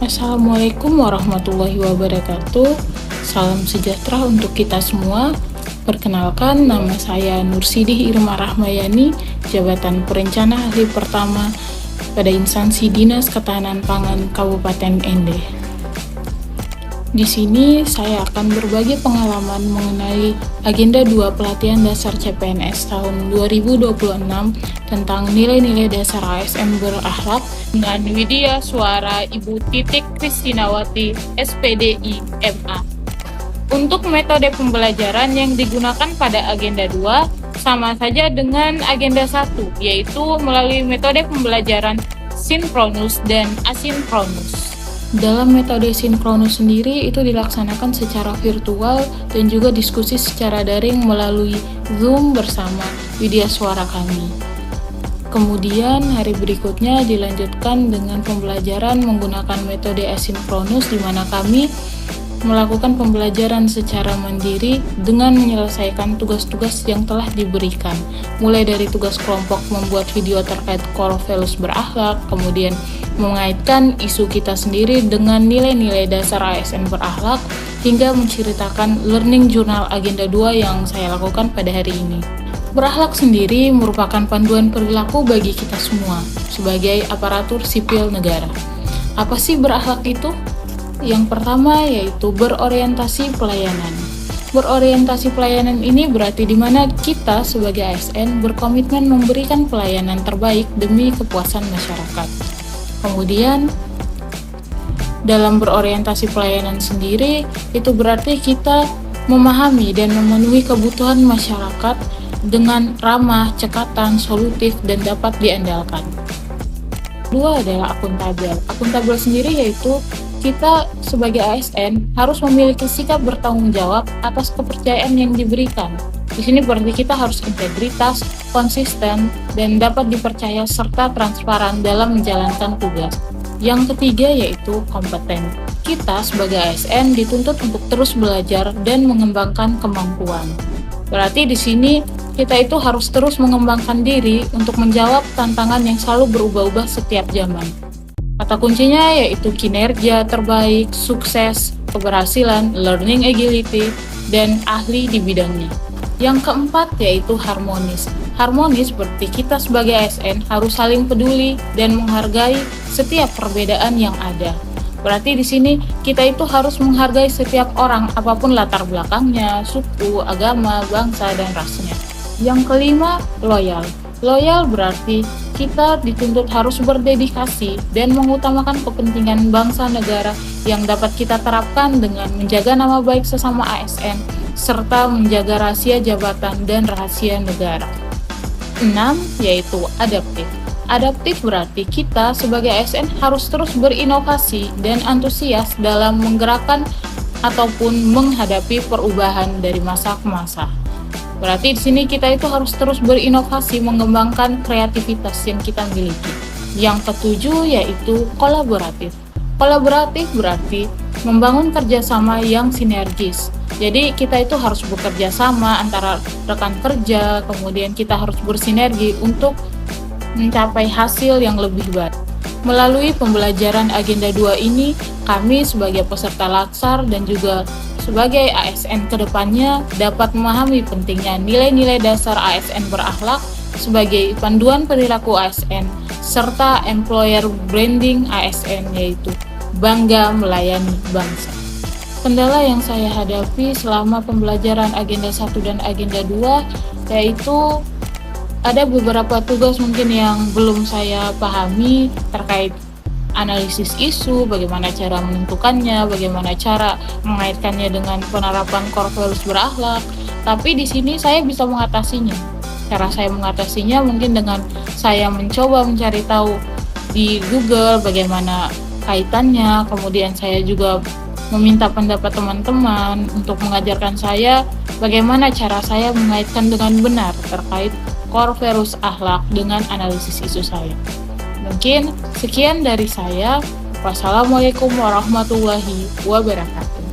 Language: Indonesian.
Assalamualaikum warahmatullahi wabarakatuh. Salam sejahtera untuk kita semua. Perkenalkan, nama saya Nursidih Irma Rahmayani, jabatan perencana ahli pertama pada instansi Dinas Ketahanan Pangan Kabupaten Ende. Di sini saya akan berbagi pengalaman mengenai Agenda 2 Pelatihan Dasar CPNS tahun 2026 tentang nilai-nilai dasar ASN berakhlak dengan Widya Suara Ibu Titik Kristinawati, SPDI MA. Untuk metode pembelajaran yang digunakan pada Agenda 2 sama saja dengan Agenda 1, yaitu melalui metode pembelajaran sinkronus dan asinkronus. Dalam metode sinkronus sendiri itu dilaksanakan secara virtual dan juga diskusi secara daring melalui Zoom bersama Widya Suara kami. Kemudian hari berikutnya dilanjutkan dengan pembelajaran menggunakan metode asinkronus di mana kami melakukan pembelajaran secara mandiri dengan menyelesaikan tugas-tugas yang telah diberikan, mulai dari tugas kelompok membuat video terkait core values berakhlak, kemudian mengaitkan isu kita sendiri dengan nilai-nilai dasar ASN berakhlak, hingga menceritakan learning journal Agenda 2 yang saya lakukan pada hari ini. Berakhlak sendiri merupakan panduan perilaku bagi kita semua sebagai aparatur sipil negara. Apa sih berakhlak itu? Yang pertama yaitu berorientasi pelayanan. Berorientasi pelayanan ini berarti di mana kita sebagai ASN berkomitmen memberikan pelayanan terbaik demi kepuasan masyarakat. Kemudian dalam berorientasi pelayanan sendiri itu berarti kita memahami dan memenuhi kebutuhan masyarakat dengan ramah, cekatan, solutif, dan dapat diandalkan. Kedua adalah akuntabel. Akuntabel sendiri yaitu kita sebagai ASN harus memiliki sikap bertanggung jawab atas kepercayaan yang diberikan. Di sini berarti kita harus integritas, konsisten, dan dapat dipercaya serta transparan dalam menjalankan tugas. Yang ketiga yaitu kompeten. Kita sebagai ASN dituntut untuk terus belajar dan mengembangkan kemampuan. Berarti di sini kita itu harus terus mengembangkan diri untuk menjawab tantangan yang selalu berubah-ubah setiap zaman. Kata kuncinya yaitu kinerja terbaik, sukses, keberhasilan, learning agility, dan ahli di bidangnya. Yang keempat yaitu harmonis. Harmonis berarti kita sebagai ASN harus saling peduli dan menghargai setiap perbedaan yang ada. Berarti di sini kita itu harus menghargai setiap orang apapun latar belakangnya, suku, agama, bangsa, dan rasnya. Yang kelima, loyal. Loyal berarti kita dituntut harus berdedikasi dan mengutamakan kepentingan bangsa negara yang dapat kita terapkan dengan menjaga nama baik sesama ASN serta menjaga rahasia jabatan dan rahasia negara. 6. Yaitu adaptif. Adaptif berarti kita sebagai ASN harus terus berinovasi dan antusias dalam menggerakkan ataupun menghadapi perubahan dari masa ke masa. Berarti di sini kita itu harus terus berinovasi mengembangkan kreativitas yang kita miliki. Yang ketujuh yaitu kolaboratif. Kolaboratif berarti membangun kerjasama yang sinergis. Jadi kita itu harus bekerja sama antara rekan kerja, kemudian kita harus bersinergi untuk mencapai hasil yang lebih baik. Melalui pembelajaran Agenda 2 ini, kami sebagai peserta laksar dan juga sebagai ASN kedepannya dapat memahami pentingnya nilai-nilai dasar ASN berakhlak sebagai panduan perilaku ASN serta employer branding ASN yaitu bangga melayani bangsa. Kendala yang saya hadapi selama pembelajaran Agenda 1 dan Agenda 2 yaitu ada beberapa tugas mungkin yang belum saya pahami terkait analisis isu, bagaimana cara menentukannya, bagaimana cara mengaitkannya dengan penerapan core values berakhlak. Tapi di sini saya bisa mengatasinya. Cara saya mengatasinya mungkin dengan saya mencoba mencari tahu di Google bagaimana kaitannya, kemudian saya juga meminta pendapat teman-teman untuk mengajarkan saya bagaimana cara saya mengaitkan dengan benar terkait core values akhlak dengan analisis isu saya. Mungkin sekian dari saya. Wassalamualaikum warahmatullahi wabarakatuh.